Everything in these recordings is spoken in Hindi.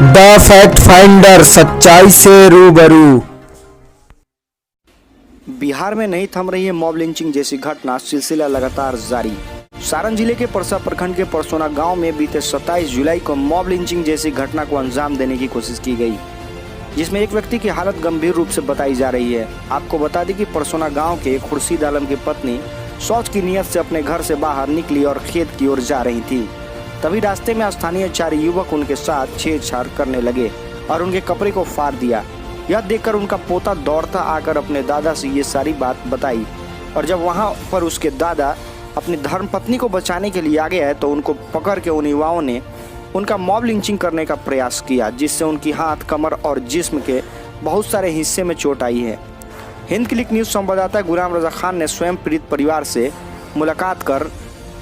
द फैक्ट फाइंडर, सच्चाई से रूबरू। बिहार में नहीं थम रही है मॉब लिंचिंग जैसी घटना, सिलसिला लगातार जारी। सारण जिले के परसा प्रखंड के परसोना गांव में बीते 27 जुलाई को मॉब लिंचिंग जैसी घटना को अंजाम देने की कोशिश की गई, जिसमें एक व्यक्ति की हालत गंभीर रूप से बताई जा रही है। आपको बता दें कि परसोना गांव के खुर्शीद आलम की पत्नी शौच की नियत से अपने घर से बाहर निकली और खेत की ओर जा रही थी। तभी रास्ते में स्थानीय 4 युवक उनके साथ छेड़छाड़ करने लगे और उनके कपड़े को फाड़ दिया। यह देखकर उनका पोता दौड़ता आकर अपने दादा से ये सारी बात बताई, और जब वहां पर उसके दादा अपनी धर्मपत्नी को बचाने के लिए आगे आए तो उनको पकड़ के उन युवाओं ने उनका मॉब लिंचिंग करने का प्रयास किया, जिससे उनकी हाथ, कमर और जिस्म के बहुत सारे हिस्से में चोट आई है। हिंद क्लिक न्यूज़ संवाददाता गुलाम रजा खान ने स्वयं पीड़ित परिवार से मुलाकात कर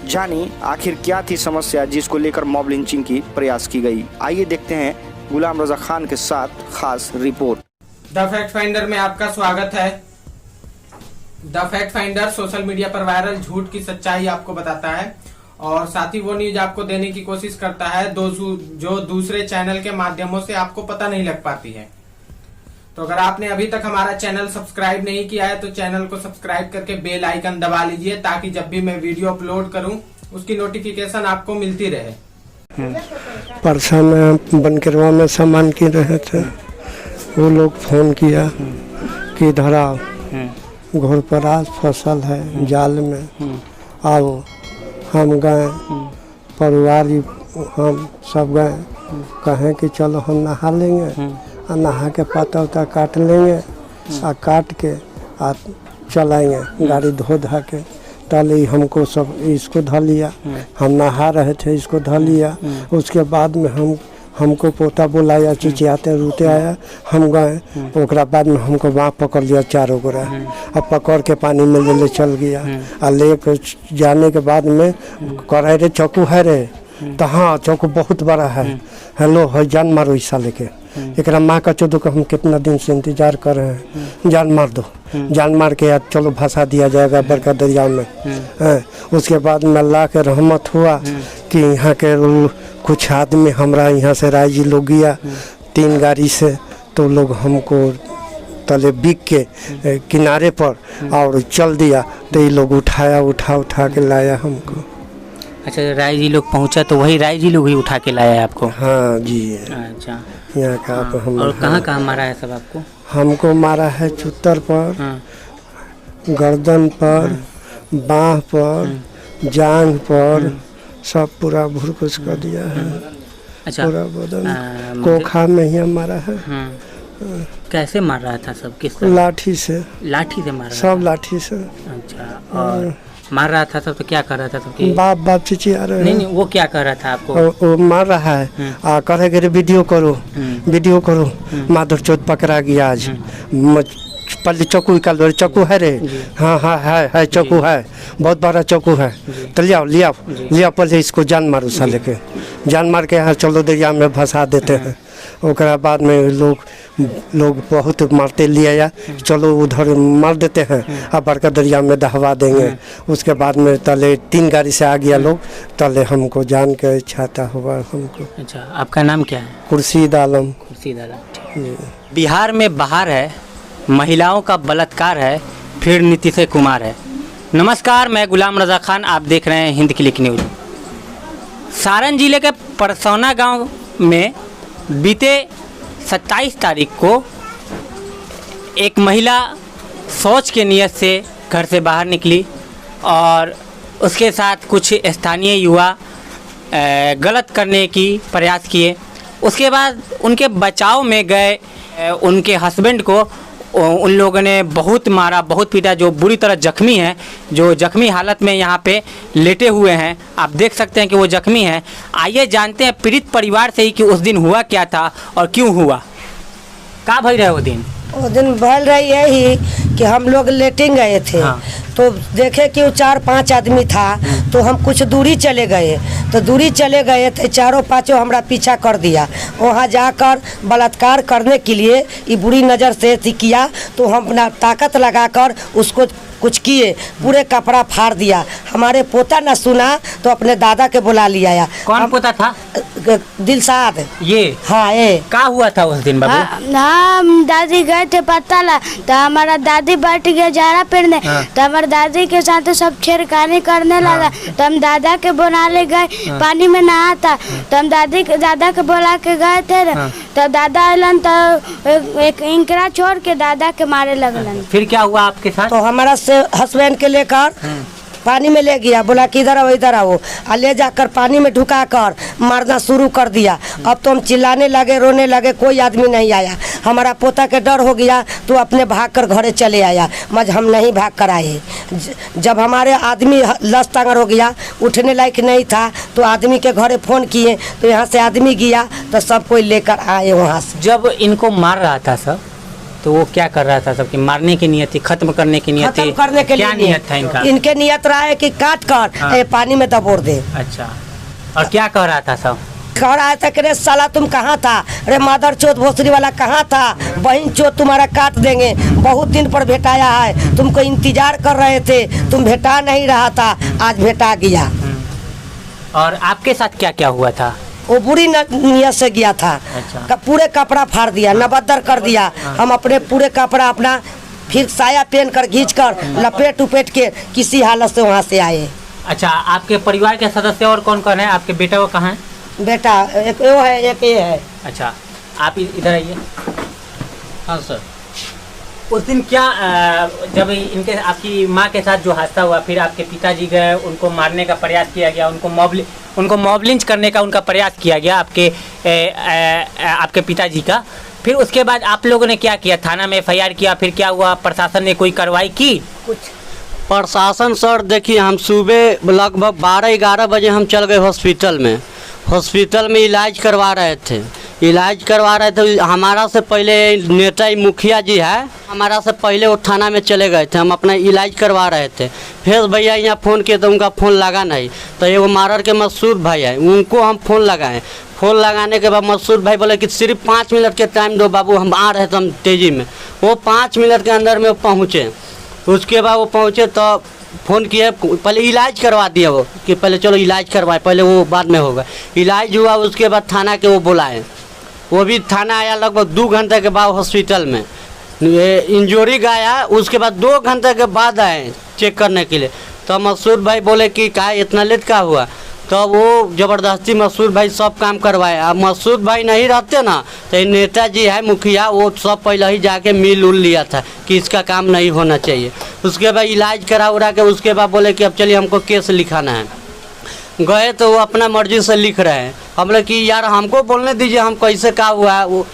जानी आखिर क्या थी समस्या जिसको लेकर मॉब लिंचिंग की प्रयास की गई। आइए देखते हैं गुलाम रजा खान के साथ खास रिपोर्ट। द फैक्ट फाइंडर में आपका स्वागत है। The fact finder social media पर वायरल झूठ की सच्चाई आपको बताता है और साथ ही वो न्यूज आपको देने की कोशिश करता है जो दूसरे चैनल के माध्यमों से आपको पता नहीं लग पाती है। तो अगर आपने अभी तक हमारा चैनल सब्सक्राइब नहीं किया है तो चैनल को सब्सक्राइब करके बेल आइकन दबा लीजिए, ताकि जब भी मैं वीडियो अपलोड करूं उसकी नोटिफिकेशन आपको मिलती रहे। परसा में बनकरवा में सामान किन रहे थे, वो लोग फोन किया कि इधर आओ, घोरपराज फसल है जाल में, आओ। हम गए, परिवार हम सब गए, कहें कि चलो हम नहा लेंगे और नहा के पाता उता काट लेंगे और काट के और चलाएंगे गाड़ी धो धा के। तले हमको सब इसको धा लिया, हम नहा रहे थे, इसको धा लिया। उसके बाद में हमको पोता बुलाया, चिचियाते रूते आया, हम गए। ओकरा बाद में हमको वहाँ पकड़ लिया चारों गोरा, अब पकड़ के पानी में ले चल गया। और ले जाने के बाद में कह रे चाकू है रे, तो हाँ चाकू बहुत बड़ा है, हेलो है जान मारो इसा लेके। एक माँ का चौदह को हम कितना दिन से इंतजार कर रहे हैं, जान मार दो, जान मार के यार चलो भाषा दिया जाएगा बरका दरिया में। उसके बाद में अल्लाह के रहमत हुआ कि यहाँ के कुछ आदमी हमारा यहाँ से राजी लोग गया 3 गाड़ी से, तो लोग हमको तले बिक के किनारे पर और चल दिया। तो ये लोग उठा के लाया हमको। अच्छा, राय जी लोग पहुंचा तो वही राय जी लोग ही उठा के लाया आपको? हाँ जी। अच्छा, यहाँ का हम। और कहाँ मारा है सब आपको? हमको मारा है चुत्तर पर, गर्दन पर, बाह पर, जांघ पर, सब पूरा भुरकुस कर दिया है। अच्छा, पूरा बदन कोखा में ही मारा है। कैसे मार रहा था सब? किस तरह? लाठी से। लाठी से मार रहा सब था? लाठी से। अच्छा, और मार रहा था सब तो क्या कर रहा था सब? बाप चिची आ रहे। नहीं, वो क्या कर रहा था आपको? वो मार रहा है, कहे गे वीडियो करो, माधर चौथ पकड़ा गया आज। पहले चाकू निकाल दो, चाकू है रे? हाँ है चाकू है, बहुत बड़ा चाकू है। तो लिया पहले इसको जान मारो साले के, जान मार के यहाँ चलो दरिया में फंसा देते हैं। ओकरा बाद में लोग बहुत मारते लिया, चलो उधर मार देते हैं और बड़का दरिया में दहवा देंगे। उसके बाद में तले 3 गाड़ी से आ गया लोग, तले हमको जान के छाता हुआ हमको। अच्छा, आपका नाम क्या है? खुर्शीद आलम। खुर्शीद आलम। बिहार में बाहर है, महिलाओं का बलात्कार है, फिर नीतीश कुमार है। नमस्कार, मैं गुलाम रजा खान, आप देख रहे हैं हिंद क्लिक न्यूज़। सारण जिले के परसौना गांव में बीते 27 तारीख को एक महिला शौच के नियत से घर से बाहर निकली और उसके साथ कुछ स्थानीय युवा गलत करने की प्रयास किए। उसके बाद उनके बचाव में गए उनके हस्बैंड को उन लोगों ने बहुत मारा, बहुत पीटा, जो बुरी तरह जख्मी हैं, जो जख्मी हालत में यहाँ पे लेटे हुए हैं। आप देख सकते हैं कि वो जख्मी हैं। आइए जानते हैं पीड़ित परिवार से ही कि उस दिन हुआ क्या था और क्यों हुआ। का भई रहे वो दिन? वो दिन भल रही यही कि हम लोग लेटिंग गए थे। तो देखे कि वो 4-5 आदमी था, तो हम कुछ दूरी चले गए, तो दूरी चले गए तो 4-5 हमारा पीछा कर दिया। वहाँ जाकर बलात्कार करने के लिए ये बुरी नज़र से किया, तो हम अपना ताकत लगाकर उसको कुछ किए, पूरे कपड़ा फाड़ दिया। हमारे पोता न सुना तो अपने दादा के बुला लिया। कौन पोता था? दिलशाद। ये हाँ ये क्या हुआ था उस दिन बाबू? हम दादी गए थे पता ला, तो हमारा दादी बैठ गया जारा पेड़ने। तो हमारे दादी के साथ सब छेड़खानी करने लगा। तो हम दादा के बुलाने गए, पानी में नहा था। तो हम दादा के बुला के गए थे। तो दादा अलन तो एक इंकरा छोड़ के दादा के मारे लगलन। फिर क्या हुआ आपके साथ? तो हमारा से हस्बैंड के लेकर पानी में ले गया, बोला कि इधर आओ इधर आओ, और ले जाकर पानी में ढुका कर मारना शुरू कर दिया। अब तो हम चिल्लाने लगे, रोने लगे, कोई आदमी नहीं आया। हमारा पोता के डर हो गया तो अपने भाग कर घरे चले आया, मज हम नहीं भाग कर आए। जब हमारे आदमी लस तांगर हो गया, उठने लायक नहीं था, तो आदमी के घरे फ़ोन किए, तो यहाँ से आदमी गया तो सब कोई लेकर आए वहाँ से। जब इनको मार रहा था सब, तो वो क्या कर रहा था? सबकी मारने की नियत थी, खत्म करने की नियत थी? खत्म करने के लिए क्या नियत था इनका? इनके नियत रहा है कि काट कर ये पानी में दबोड़ दे। अच्छा, और क्या कह रहा था सब? कह रहा था कि रे साला तुम कहाँ था, अरे मादर चोत भोसरी वाला कहाँ था, बहन चोत तुम्हारा काट देंगे, बहुत दिन पर भेटाया है, तुमको इंतजार कर रहे थे, तुम भेटा नहीं रहा था, आज भेटा गया। और आपके साथ क्या क्या हुआ था? वो बुरी नियत से गया था। अच्छा। पूरे कपड़ा फाड़ दिया, नबद्दर कर दिया। हम अपने पूरे कपड़ा अपना फिर साया पहन कर घींच कर लपेट उपेट के किसी हालत से वहाँ से आए। अच्छा, आपके परिवार के सदस्य और कौन कौन है? आपके बेटा वो कहाँ है? बेटा एक वो है, एक ये है। अच्छा, आप इधर आइए। हाँ सर, उस दिन क्या जब इनके आपकी माँ के साथ जो हादसा हुआ, फिर आपके पिताजी गए, उनको मारने का प्रयास किया गया, उनको मॉब लिंच करने का उनका प्रयास किया गया आपके पिताजी का, फिर उसके बाद आप लोगों ने क्या किया? थाना में FIR किया, फिर क्या हुआ? प्रशासन ने कोई कार्रवाई की? कुछ प्रशासन सर देखिए, हम सुबह लगभग 12-11 बजे हम चल गए हॉस्पिटल में इलाज करवा रहे थे। हमारा से पहले नेता मुखिया जी है, हमारा से पहले वो थाना में चले गए थे, हम अपना इलाज करवा रहे थे। फिर भैया यहाँ फ़ोन किए तो उनका फ़ोन लगा नहीं, तो ये वो मारर के मसूद भाई है, उनको हम फ़ोन लगाए। फ़ोन लगाने के बाद मसूद भाई बोले कि सिर्फ 5 मिनट के टाइम दो बाबू, हम आ रहे थे हम तेज़ी में। वो 5 मिनट के अंदर में वो पहुँचे। उसके बाद वो पहुँचे तो फ़ोन किए, पहले इलाज करवा दिया वो कि पहले चलो इलाज करवाए, पहले वो बाद में होगा। इलाज हुआ, उसके बाद थाना के वो बुलाए, वो भी थाना आया लगभग 2 घंटे के बाद हॉस्पिटल में इंजरी गया। उसके बाद 2 घंटे के बाद आए चेक करने के लिए। तो मसूद भाई बोले कि क्या इतना लेट का हुआ, तो वो ज़बरदस्ती मसूद भाई सब काम करवाए। अब मसूद भाई नहीं रहते ना, तो नेताजी है मुखिया, वो सब पहले ही जाके मिल उल लिया था कि इसका काम नहीं होना चाहिए। उसके बाद इलाज करा उरा के उसके बाद बोले कि अब चलिए हमको केस लिखाना है। गए तो वो अपना मर्जी से लिख रहे हैं। हम बोले कि यार हमको बोलने दीजिए, हम कैसे क्या हुआ है वो,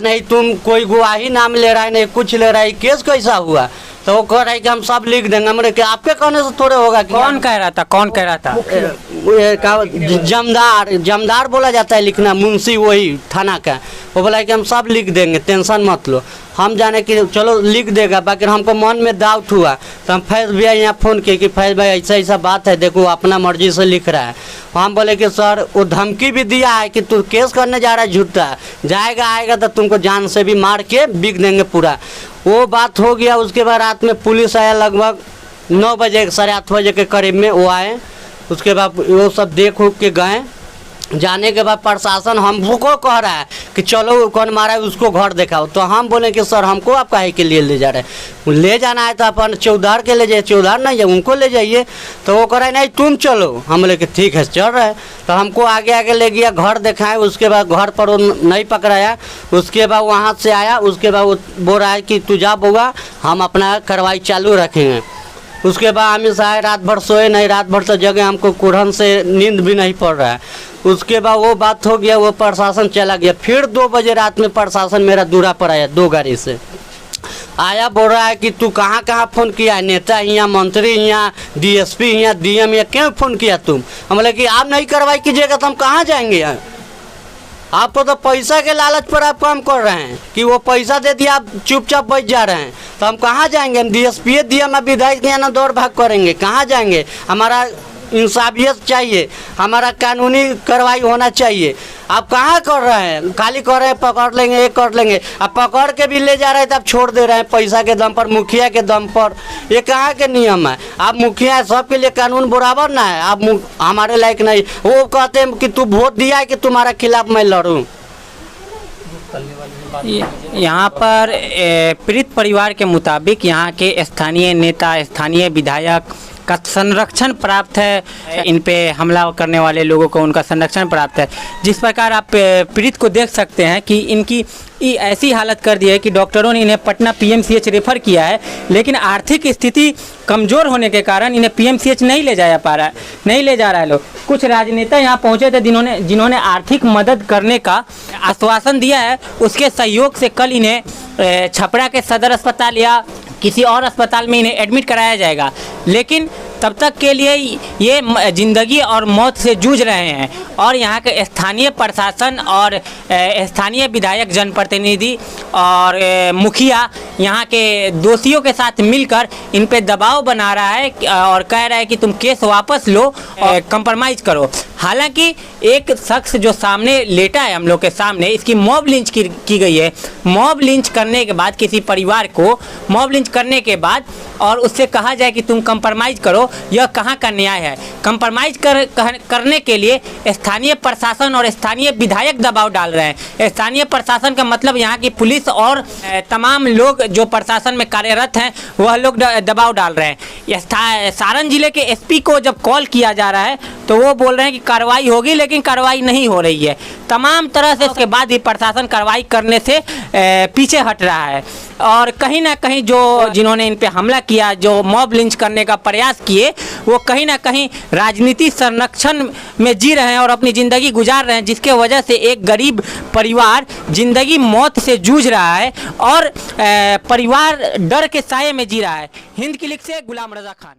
नहीं तुम कोई गवाही नाम ले रहा है, नहीं कुछ ले रहा है, केस कैसा हुआ? तो वो कह रहा है कि हम सब लिख देंगे। हमने कि आपके कहने से थोड़े होगा। कौन कह रहा था? कौन कह रहा था? जमदार बोला जाता है लिखना, मुंशी वही थाना का। वो बोला कि हम सब लिख देंगे, टेंशन मत लो। हम जाने कि चलो लिख देगा, बाकी हमको मन में डाउट हुआ तो हम फैज भैया यहाँ फ़ोन किए कि फैज भाई ऐसा ऐसा बात है, देखो अपना मर्जी से लिख रहा है। हम बोले कि सर वो धमकी भी दिया है कि तू केस करने जा रहा है, झूठा जाएगा आएगा तो तुमको जान से भी मार के बिक देंगे पूरा। वो बात हो गया। उसके बाद रात में पुलिस आया, लगभग 9 बजे 8:30 बजे के करीब में वो आए। उसके बाद वो सब देख उख के गए। जाने के बाद प्रशासन हमको कह रहा है कि चलो कौन मारा है उसको घर दिखाओ। तो हम बोले कि सर हमको आप काहे के लिए ले जा रहे हैं, ले जाना है तो अपन चौधार के ले जाइए, चौधार नहीं है उनको ले जाइए। तो वो कह रहा है नहीं तुम चलो। हम बोले कि ठीक है चल रहा है। तो हमको आगे आगे ले गया, घर दिखाए। उसके बाद घर पर वो नहीं पकड़ाया। उसके बाद वहाँ से आया। उसके बाद वो बोल रहा है कि तू जा बउआ, हम अपना कार्रवाई चालू रखेंगे। उसके बाद हम आए, रात भर सोए नहीं, रात भर तो जगह हमको कुढ़न से नींद भी नहीं पड़ रहा है। उसके बाद वो बात हो गया, वो प्रशासन चला गया। फिर 2 बजे रात में प्रशासन मेरा दूरा पर आया, 2 गाड़ी से आया। बोल रहा है कि तू कहाँ कहाँ फ़ोन किया, नेता यहाँ, मंत्री यहाँ, DSP यहाँ, DM यहाँ, क्यों फ़ोन किया तुम? हम बोले कि आप नहीं कार्रवाई कीजिएगा तो हम कहाँ जाएंगे? आपको तो पैसा के लालच पर आप काम कर रहे हैं कि वो पैसा दे दिया, आप चुपचाप बैठ जा रहे हैं। तो हम कहाँ जाएंगे? हम DSP DM विधायक के यहाँ ना दौड़ भाग करेंगे, कहाँ जाएंगे? हमारा इंसाफियत चाहिए, हमारा कानूनी कार्रवाई होना चाहिए। आप कहाँ कर रहे हैं, खाली कर रहे हैं पकड़ लेंगे एक कर लेंगे, अब पकड़ के भी ले जा रहे हैं तब छोड़ दे रहे हैं पैसा के दम पर, मुखिया के दम पर। ये कहाँ के नियम है? आप मुखिया सबके लिए कानून बराबर ना है, आप हमारे लायक नहीं। वो कहते हैं कि तू वोट दिया है कि तुम्हारा खिलाफ मैं लड़ूं। यहाँ पर पीड़ित परिवार के मुताबिक यहाँ के स्थानीय नेता, स्थानीय विधायक का संरक्षण प्राप्त है, इन पे हमला करने वाले लोगों को उनका संरक्षण प्राप्त है। जिस प्रकार आप पीड़ित को देख सकते हैं कि इनकी ऐसी हालत कर दी है कि डॉक्टरों ने इन्हें पटना पीएमसीएच रेफर किया है, लेकिन आर्थिक स्थिति कमज़ोर होने के कारण इन्हें पीएमसीएच नहीं ले जा रहा है लोग। कुछ राजनेता यहाँ पहुँचे थे जिन्होंने आर्थिक मदद करने का आश्वासन दिया है। उसके सहयोग से कल इन्हें छपरा के सदर अस्पताल या किसी और अस्पताल में इन्हें एडमिट कराया जाएगा, लेकिन तब तक के लिए ये ज़िंदगी और मौत से जूझ रहे हैं। और यहाँ के स्थानीय प्रशासन और स्थानीय विधायक, जनप्रतिनिधि और मुखिया यहाँ के दोषियों के साथ मिलकर इन पे दबाव बना रहा है और कह रहा है कि तुम केस वापस लो और कंप्रोमाइज़ करो। हालांकि एक शख्स जो सामने लेटा है हम लोग के सामने, इसकी मॉब लिंच की गई है। मॉब लिंच करने के बाद, किसी परिवार को मॉब लिंच करने के बाद और उससे कहा जाए कि तुम कंप्रोमाइज़ करो, यह कहाँ का न्याय है? कंप्रोमाइज़ करने के लिए स्थानीय प्रशासन और स्थानीय विधायक दबाव डाल रहे हैं। स्थानीय प्रशासन का मतलब यहाँ की पुलिस और तमाम लोग जो प्रशासन में कार्यरत हैं वह लोग दबाव डाल रहे हैं। सारण जिले के एसपी को जब कॉल किया जा रहा है तो वो बोल रहे हैं कि कार्रवाई होगी, लेकिन कार्रवाई नहीं हो रही है। तमाम तरह से उसके बाद भी प्रशासन कार्रवाई करने से पीछे हट रहा है। और कहीं ना कहीं जिन्होंने इन पे हमला किया, जो मॉब लिंच करने का प्रयास किए, वो कहीं ना कहीं राजनीति संरक्षण में जी रहे हैं और अपनी ज़िंदगी गुजार रहे हैं, जिसके वजह से एक गरीब परिवार ज़िंदगी मौत से जूझ रहा है और परिवार डर के साये में जी रहा है। हिंद क्लिक से गुलाम रजा खान।